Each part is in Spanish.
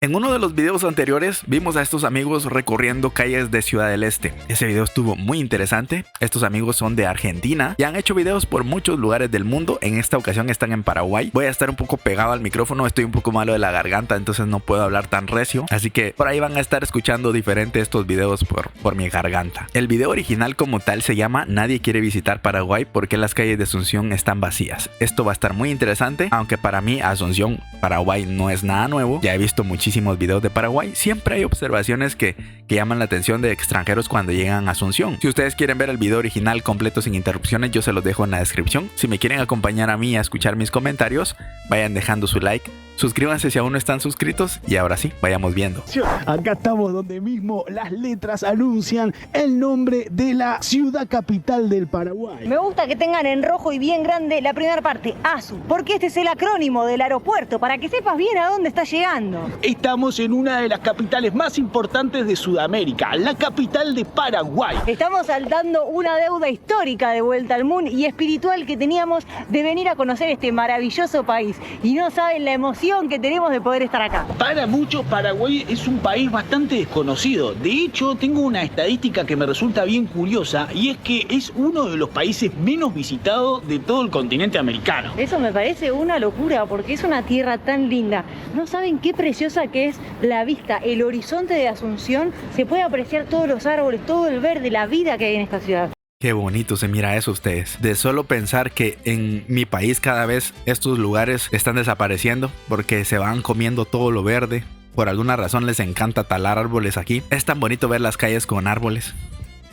En uno de los videos anteriores vimos a estos amigos recorriendo calles de Ciudad del Este. Ese video estuvo muy interesante. Estos amigos son de Argentina y han hecho videos por muchos lugares del mundo. En esta ocasión están en Paraguay. Voy a estar un poco pegado al micrófono, estoy un poco malo de la garganta, entonces no puedo hablar tan recio. Así que por ahí van a estar escuchando diferentes estos videos por mi garganta. El video original como tal se llama Nadie quiere visitar Paraguay porque las calles de Asunción están vacías. Esto va a estar muy interesante, aunque para mí Asunción, Paraguay no es nada nuevo. Ya he visto muchísimos videos de Paraguay. Siempre hay observaciones que llaman la atención de extranjeros cuando llegan a Asunción. Si ustedes quieren ver el video original completo sin interrupciones, yo se los dejo en la descripción. Si me quieren acompañar a mí a escuchar mis comentarios, vayan dejando su like. Suscríbanse si aún no están suscritos y ahora sí, vayamos viendo. Acá estamos donde mismo las letras anuncian el nombre de la ciudad capital del Paraguay. Me gusta que tengan en rojo y bien grande la primera parte, ASU, porque este es el acrónimo del aeropuerto, para que sepas bien a dónde estás llegando. Estamos en una de las capitales más importantes de Sudamérica, la capital de Paraguay. Estamos saltando una deuda histórica de vuelta al mundo y espiritual que teníamos de venir a conocer este maravilloso país. Y no saben la emoción que tenemos de poder estar acá. Para muchos, Paraguay es un país bastante desconocido. De hecho, tengo una estadística que me resulta bien curiosa y es que es uno de los países menos visitados de todo el continente americano. Eso me parece una locura porque es una tierra tan linda. No saben qué preciosa que es la vista, el horizonte de Asunción. Se puede apreciar todos los árboles, todo el verde, la vida que hay en esta ciudad. Qué bonito se mira eso ustedes. De solo pensar que en mi país cada vez estos lugares están desapareciendo porque se van comiendo todo lo verde. Por alguna razón les encanta talar árboles aquí. Es tan bonito ver las calles con árboles.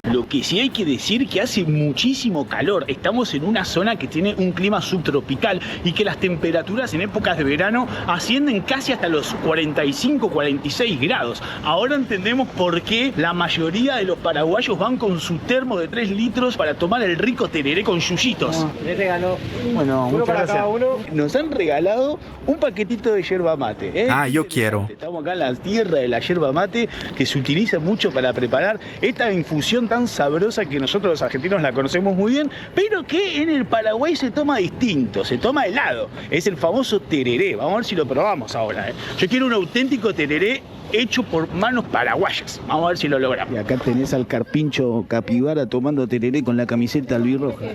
Lo que sí hay que decir que hace muchísimo calor. Estamos en una zona que tiene un clima subtropical y que las temperaturas en épocas de verano ascienden casi hasta los 45, 46 grados. Ahora entendemos por qué la mayoría de los paraguayos van con su termo de 3 litros para tomar el rico tereré con yuyitos. Les regaló Bueno, uno muchas para gracias. cada uno. Nos han regalado un paquetito de yerba mate, ¿eh? Ah, yo quiero. Estamos acá en la tierra de la yerba mate, que se utiliza mucho para preparar esta infusión tan sabrosa que nosotros los argentinos la conocemos muy bien, pero que en el Paraguay se toma distinto, se toma helado. Es el famoso tereré. Vamos a ver si lo probamos ahora, ¿eh? Yo quiero un auténtico tereré hecho por manos paraguayas. Vamos a ver si lo logramos. Y acá tenés al carpincho capibara tomando tereré con la camiseta albirroja.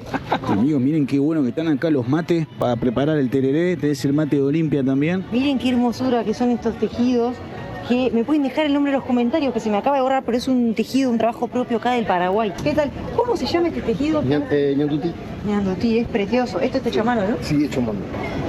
Amigos, miren qué bueno que están acá los mates para preparar el tereré. Tenés el mate de Olimpia también. Miren qué hermosura que son estos tejidos. Que me pueden dejar el nombre en los comentarios, que se me acaba de borrar, pero es un tejido, un trabajo propio acá del Paraguay. ¿Qué tal? ¿Cómo se llama este tejido? Ñantuti. Ñanduti, es precioso. Esto está hecho a mano, ¿no? Sí, hecho mano.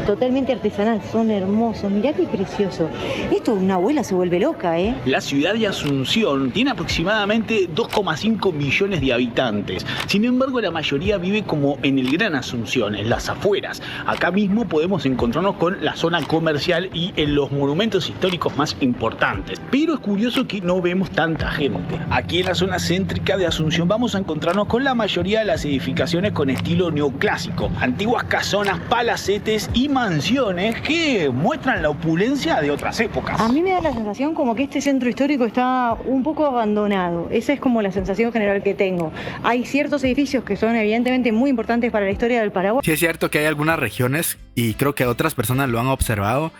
Totalmente artesanal, son hermosos. Mirá qué precioso. Esto una abuela se vuelve loca, ¿eh? La ciudad de Asunción tiene aproximadamente 2,5 millones de habitantes. Sin embargo, la mayoría vive como en el Gran Asunción, en las afueras. Acá mismo podemos encontrarnos con la zona comercial y en los monumentos históricos más importantes. Pero es curioso que no vemos tanta gente. Aquí en la zona céntrica de Asunción vamos a encontrarnos con la mayoría de las edificaciones con estilo neoclásico. Antiguas casonas, palacetes y mansiones que muestran la opulencia de otras épocas. A mí me da la sensación como que este centro histórico está un poco abandonado. Esa es como la sensación general que tengo. Hay ciertos edificios que son evidentemente muy importantes para la historia del Paraguay. Sí es cierto que hay algunas regiones, y creo que otras personas lo han observado,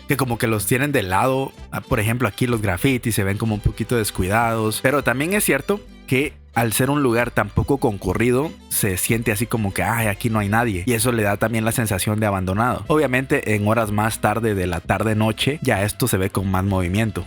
que como que los tienen de lado. Por ejemplo, aquí los grafitis se ven como un poquito descuidados. Pero también es cierto que al ser un lugar tan poco concurrido, se siente así como que ay, aquí no hay nadie. Y eso le da también la sensación de abandonado. Obviamente en horas más tarde de la tarde-noche, ya esto se ve con más movimiento.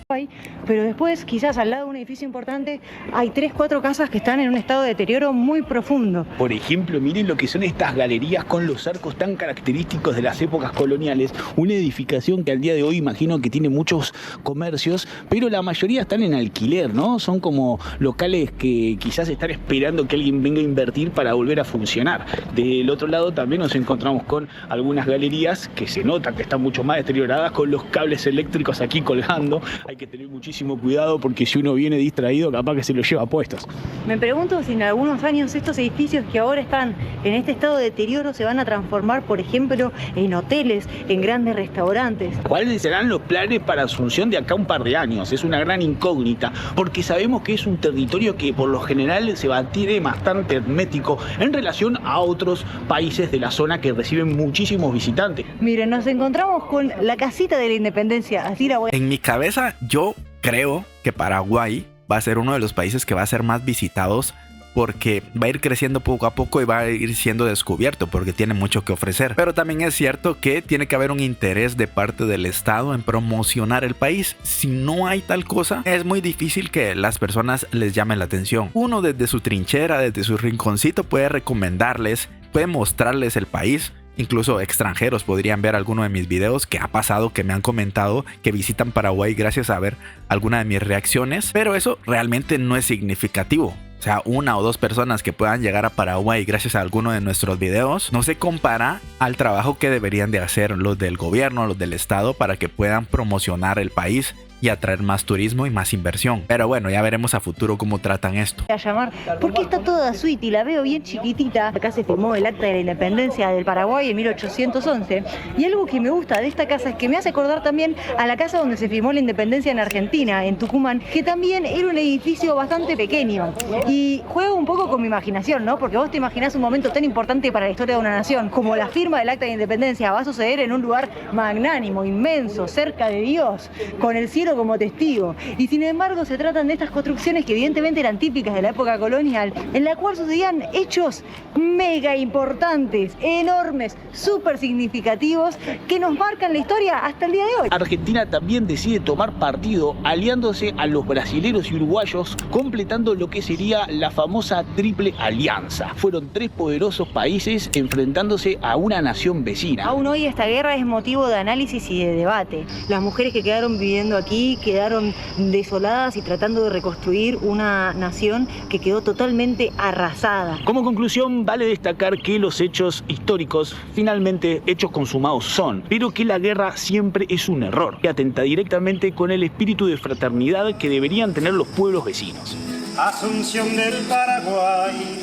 Pero después, quizás al lado de un edificio importante, hay 3, 4 casas que están en un estado de deterioro muy profundo. Por ejemplo, miren lo que son estas galerías con los arcos tan característicos de las épocas coloniales. Una edificación que al día de hoy imagino que tiene muchos comercios, pero la mayoría están en alquiler, ¿no? Son como locales que quizás están esperando que alguien venga a invertir para volver a funcionar. Del otro lado también nos encontramos con algunas galerías que se nota que están mucho más deterioradas, con los cables eléctricos aquí colgando. Hay que tener muchísimo máximo cuidado porque si uno viene distraído, capaz que se lo lleva puestos. Me pregunto si en algunos años estos edificios que ahora están en este estado de deterioro se van a transformar, por ejemplo, en hoteles, en grandes restaurantes. ¿Cuáles serán los planes para Asunción de acá a un par de años? Es una gran incógnita, porque sabemos que es un territorio que por lo general se mantiene bastante hermético en relación a otros países de la zona que reciben muchísimos visitantes. Miren, nos encontramos con la casita de la Independencia, así la voy a... En mi cabeza yo creo que Paraguay va a ser uno de los países que va a ser más visitados porque va a ir creciendo poco a poco y va a ir siendo descubierto porque tiene mucho que ofrecer. Pero también es cierto que tiene que haber un interés de parte del Estado en promocionar el país. Si no hay tal cosa, es muy difícil que las personas les llamen la atención. Uno desde su trinchera, desde su rinconcito puede recomendarles, puede mostrarles el país. Incluso extranjeros podrían ver alguno de mis videos, que ha pasado que me han comentado que visitan Paraguay gracias a ver alguna de mis reacciones, pero eso realmente no es significativo. O sea, 1 o 2 personas que puedan llegar a Paraguay gracias a alguno de nuestros videos no se compara al trabajo que deberían de hacer los del gobierno, los del Estado, para que puedan promocionar el país y atraer más turismo y más inversión. Pero bueno, ya veremos a futuro cómo tratan esto. A llamar, porque está toda suite y la veo bien chiquitita. Acá se firmó el acta de la independencia del Paraguay en 1811 y algo que me gusta de esta casa es que me hace acordar también a la casa donde se firmó la independencia en Argentina, en Tucumán, que también era un edificio bastante pequeño y juego un poco con mi imaginación, ¿no? Porque vos te imaginás un momento tan importante para la historia de una nación como la firma del acta de independencia va a suceder en un lugar magnánimo, inmenso, cerca de Dios, con el cielo como testigo, y sin embargo se tratan de estas construcciones que evidentemente eran típicas de la época colonial, en la cual sucedían hechos mega importantes, enormes, súper significativos, que nos marcan la historia hasta el día de hoy. Argentina también decide tomar partido aliándose a los brasileros y uruguayos, completando lo que sería la famosa Triple Alianza. Fueron 3 poderosos países enfrentándose a una nación vecina. Aún hoy esta guerra es motivo de análisis y de debate. Las mujeres que quedaron viviendo aquí quedaron desoladas y tratando de reconstruir una nación que quedó totalmente arrasada. Como conclusión, vale destacar que los hechos históricos finalmente hechos consumados son, pero que la guerra siempre es un error, que atenta directamente con el espíritu de fraternidad que deberían tener los pueblos vecinos. Asunción del Paraguay,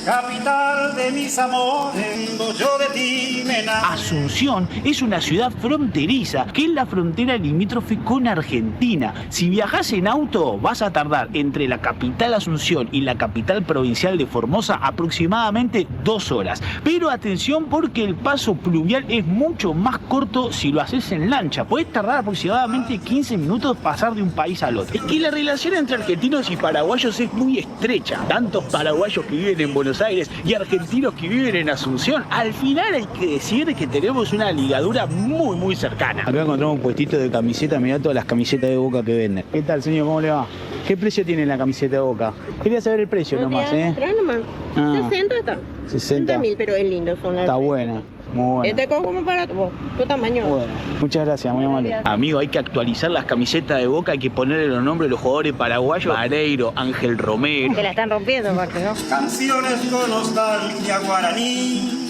capital de mis amores, yo de ti me enamoré. Asunción es una ciudad fronteriza, que es la frontera limítrofe con Argentina. Si viajas en auto, vas a tardar entre la capital Asunción y la capital provincial de Formosa aproximadamente 2 horas. Pero atención porque el paso pluvial es mucho más corto si lo haces en lancha. Puedes tardar aproximadamente 15 minutos pasar de un país al otro. Y la relación entre argentinos y paraguayos es muy estrecha. Tantos paraguayos que viven en Buenos Aires y argentinos que viven en Asunción. Al final hay que decir que tenemos una ligadura muy cercana. Acá encontramos un puestito de camisetas, mirá todas las camisetas de Boca que venden. ¿Qué tal, señor? ¿Cómo le va? ¿Qué precio tiene la camiseta de Boca? Quería saber el precio nomás, ¿eh? Nomás. 60 está. 60.000, pero es lindo. Son las está buena. Muy buena. Este como para tu tamaño. Bueno, muchas gracias, muy amable. Amigo, hay que actualizar las camisetas de Boca, hay que ponerle los nombres de los jugadores paraguayos. Vareiro, Ángel Romero. Que la están rompiendo, aparte, ¿no? Canciones con nostalgia guaraní.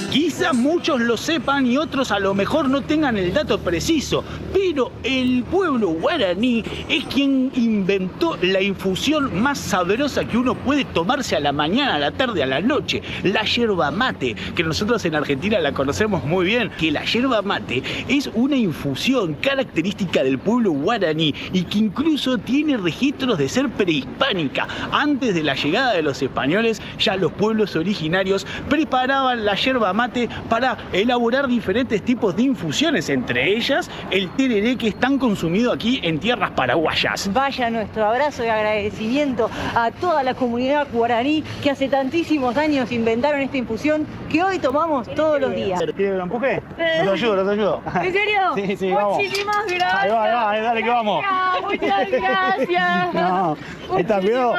Quizá muchos lo sepan y otros a lo mejor no tengan el dato preciso, pero el pueblo guaraní es quien inventó la infusión más sabrosa que uno puede tomarse a la mañana, a la tarde, a la noche, la yerba mate, que nosotros en Argentina la conocemos muy bien, que la yerba mate es una infusión característica del pueblo guaraní y que incluso tiene registros de ser prehispánica. Antes de la llegada de los españoles, ya los pueblos originarios preparaban la yerba mate para elaborar diferentes tipos de infusiones, entre ellas el tereré, que es tan consumido aquí en tierras paraguayas. Vaya nuestro abrazo y agradecimiento a toda la comunidad guaraní que hace tantísimos años inventaron esta infusión que hoy tomamos todos los días. ¿Quieres que lo empuje? Los ayudo. ¿En serio? Sí, vamos. Muchísimas gracias. Ahí va, dale que vamos. Muchas gracias. No, ahí está, cuidado.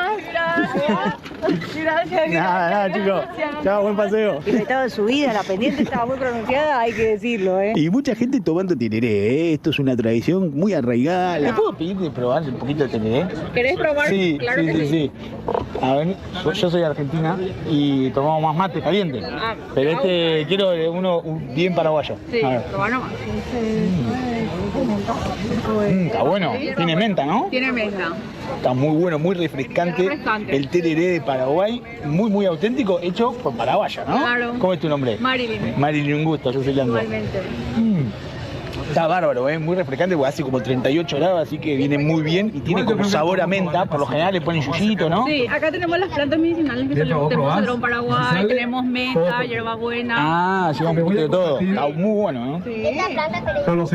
Gracias. Nada, chicos. Chao, buen paseo. El estado de su vida, la pendiente estaba muy pronunciada, hay que decirlo, ¿eh? Y mucha gente tomando tereré, ¿eh? Esto es una tradición muy arraigada. ¿Le puedo pedir de probar un poquito de tereré? ¿Querés probar? Sí, Claro que sí. A ver, yo soy de Argentina y tomamos más mate caliente. Pero quiero uno bien paraguayo. Sí, a ver. probá nomás. Está bueno, tiene menta, ¿no? Tiene menta. Está muy bueno, muy refrescante. Refrescante. El tereré de Paraguay, muy auténtico, hecho por paraguaya, ¿no? Claro. ¿Cómo es tu nombre? Marilyn. Marilyn, un gusto, yo soy Leandro. Igualmente. Está bárbaro, muy refrescante, porque hace como 38 grados, así que viene muy bien y tiene como sabor a menta. Por lo general le ponen yuyito, ¿no? Sí, acá tenemos las plantas medicinales que tenemos cedrón paraguay, tenemos menta, hierbabuena. Ah, lleva un poquito de todo. Está muy bueno, ¿no? Sí.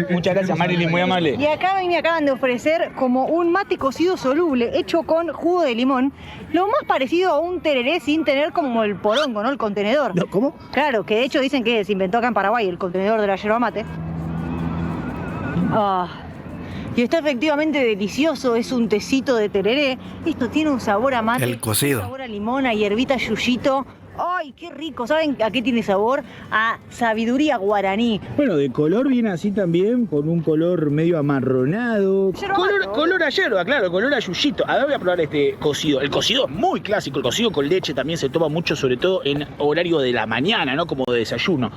Muchas gracias, Marilyn, muy amable. Y acá a mí me acaban de ofrecer como un mate cocido soluble hecho con jugo de limón, lo más parecido a un tereré sin tener como el porongo, ¿no? El contenedor. No, ¿cómo? Claro, que de hecho dicen que se inventó acá en Paraguay el contenedor de la yerba mate. Y está efectivamente delicioso, es un tecito de tereré. Esto tiene un sabor a mate, El cocido. un sabor a limón, a hierbita yuyito. ¡Ay, qué rico! ¿Saben a qué tiene sabor? A sabiduría guaraní. Bueno, de color viene así también, con un color medio amarronado. Color a yerba, claro, color a yuyito. Ahora voy a probar este cocido. El cocido es muy clásico, el cocido con leche también se toma mucho, sobre todo en horario de la mañana, ¿no? Como de desayuno.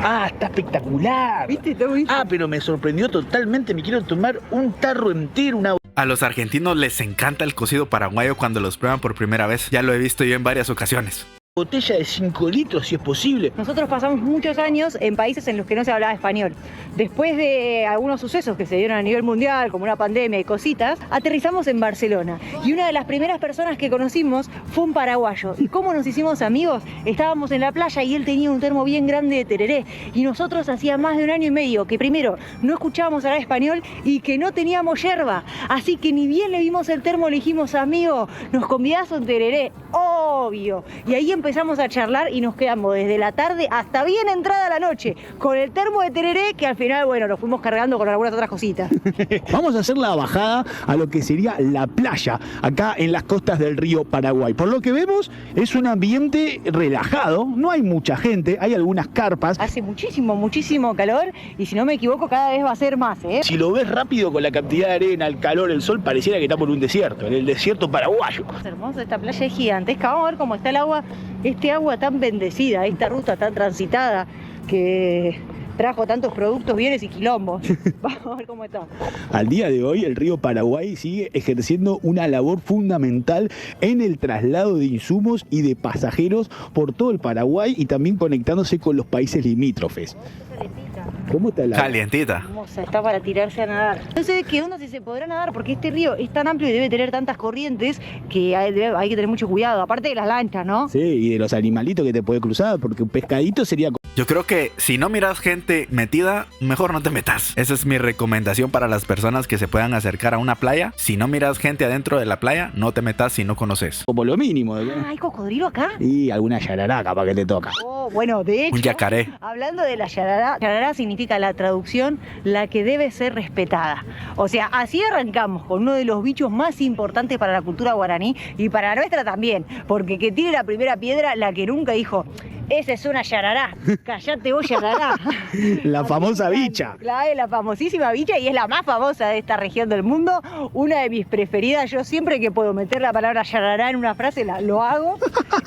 Ah, está espectacular. ¿Viste? Está muy... Pero me sorprendió totalmente. Me quiero tomar un tarro entero, una... A los argentinos les encanta el cocido paraguayo cuando los prueban por primera vez. Ya lo he visto yo en varias ocasiones. botella de 5 litros, si es posible. Nosotros pasamos muchos años en países en los que no se hablaba español. Después de algunos sucesos que se dieron a nivel mundial, como una pandemia y cositas, aterrizamos en Barcelona. Y una de las primeras personas que conocimos fue un paraguayo. ¿Y cómo nos hicimos amigos? Estábamos en la playa y él tenía un termo bien grande de tereré. Y nosotros hacía más de 1 año y medio que primero no escuchábamos hablar español y que no teníamos yerba. Así que ni bien le vimos el termo, le dijimos, amigo, nos convidás a un tereré. Obvio. Y ahí empezamos a charlar y nos quedamos desde la tarde hasta bien entrada la noche con el termo de tereré, que al final, bueno, lo fuimos cargando con algunas otras cositas. Vamos a hacer la bajada a lo que sería la playa, acá en las costas del río Paraguay. Por lo que vemos, es un ambiente relajado, no hay mucha gente, hay algunas carpas. Hace muchísimo calor y si no me equivoco cada vez va a ser más, ¿eh? Si lo ves rápido con la cantidad de arena, el calor, el sol, pareciera que está por un desierto, en el desierto paraguayo. Es hermoso, esta playa es gigantesca. Vamos a ver cómo está el agua, este agua tan bendecida, esta ruta tan transitada que trajo tantos productos, bienes y quilombos. Vamos a ver cómo está. Al día de hoy, el río Paraguay sigue ejerciendo una labor fundamental en el traslado de insumos y de pasajeros por todo el Paraguay y también conectándose con los países limítrofes. ¿Cómo está el agua? Calientita. Hermosa, está para tirarse a nadar. No sé qué onda si se podrá nadar, porque este río es tan amplio y debe tener tantas corrientes que hay que tener mucho cuidado. Aparte de las lanchas, ¿no? Sí, y de los animalitos que te puede cruzar, porque un pescadito sería... Yo creo que si no miras gente metida, mejor no te metas. Esa es mi recomendación para las personas que se puedan acercar a una playa. Si no miras gente adentro de la playa, no te metas si no conoces. Como lo mínimo. ¿Hay cocodrilo acá? Y alguna yararaca para que te toca. Oh, bueno, de hecho, Un yacaré. hablando de la yarará significa la traducción, la que debe ser respetada. O sea, así arrancamos con uno de los bichos más importantes para la cultura guaraní y para la nuestra también, porque que tire la primera piedra, la que nunca dijo, esa es una yarará, callate vos yarará. La famosa bicha. La famosísima bicha, y es la más famosa de esta región del mundo, una de mis preferidas. Yo siempre que puedo meter la palabra yarará en una frase lo hago.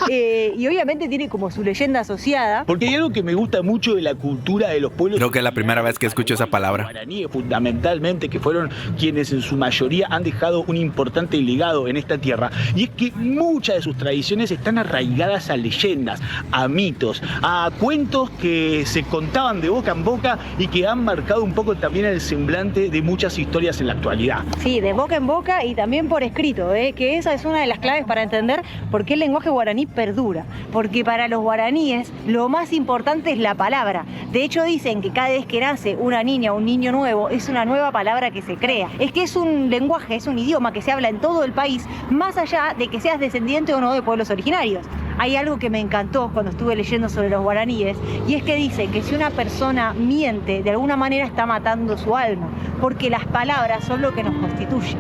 Y obviamente tiene como su leyenda asociada. Porque hay algo que me gusta mucho de la cultura de los pueblos. Creo que es la primera vez que escucho esa palabra. Guaraníes, fundamentalmente, que fueron quienes en su mayoría han dejado un importante legado en esta tierra. Y es que muchas de sus tradiciones están arraigadas a leyendas, a mitos, a cuentos que se contaban de boca en boca y que han marcado un poco también el semblante de muchas historias en la actualidad. Sí, de boca en boca y también por escrito, que esa es una de las claves para entender por qué el lenguaje guaraní perdura. Porque para los guaraníes lo más importante es la palabra. De hecho dicen que cada vez que nace una niña o un niño nuevo es una nueva palabra que se crea. Es que es un lenguaje, es un idioma que se habla en todo el país, más allá de que seas descendiente o no de pueblos originarios. Hay algo que me encantó cuando estuve leyendo sobre los guaraníes, y es que dicen que si una persona miente, de alguna manera está matando su alma, porque las palabras son lo que nos constituye.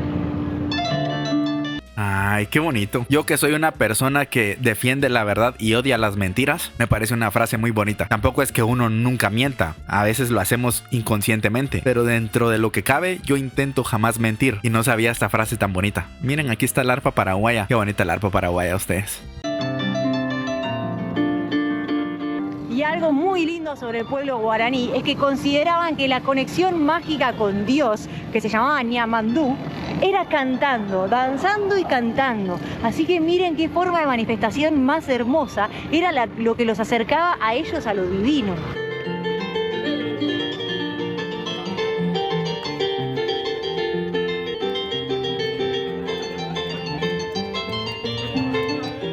Ay, qué bonito. Yo que soy una persona que defiende la verdad y odia las mentiras, me parece una frase muy bonita. Tampoco es que uno nunca mienta, a veces lo hacemos inconscientemente, pero dentro de lo que cabe yo intento jamás mentir, y no sabía esta frase tan bonita. Miren, aquí está el arpa paraguaya. Qué bonita el arpa paraguaya, ustedes. Y algo muy lindo sobre el pueblo guaraní es que consideraban que la conexión mágica con Dios, que se llamaba Ñamandú, era cantando, danzando y cantando. Así que miren qué forma de manifestación más hermosa, era lo que los acercaba a ellos a lo divino.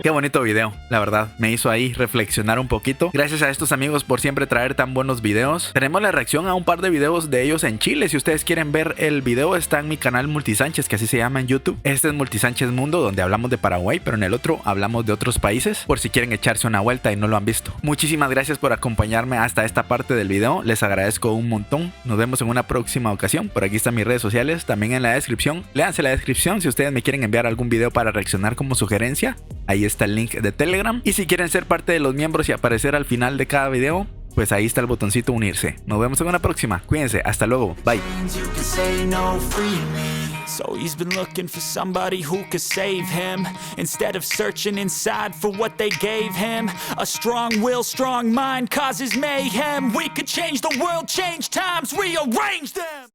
Qué bonito video, la verdad, me hizo ahí reflexionar un poquito. Gracias a estos amigos por siempre traer tan buenos videos. Tenemos la reacción a un par de videos de ellos en Chile. Si ustedes quieren ver el video, está en mi canal Multisánchez, que así se llama en YouTube. Este es Multisánchez Mundo, donde hablamos de Paraguay, pero en el otro hablamos de otros países, por si quieren echarse una vuelta y no lo han visto. Muchísimas gracias por acompañarme hasta esta parte del video, les agradezco un montón. Nos vemos en una próxima ocasión. Por aquí están mis redes sociales, también en la descripción. Léanse la descripción si ustedes me quieren enviar algún video para reaccionar como sugerencia. Ahí está el link de Telegram. Y si quieren ser parte de los miembros y aparecer al final de cada video, pues ahí está el botoncito unirse. Nos vemos en una próxima. Cuídense. Hasta luego. Bye. So he's been looking for somebody who could save him, instead of searching inside for what they gave him. A strong will, strong mind causes mayhem. We could change the world, change times, rearrange them.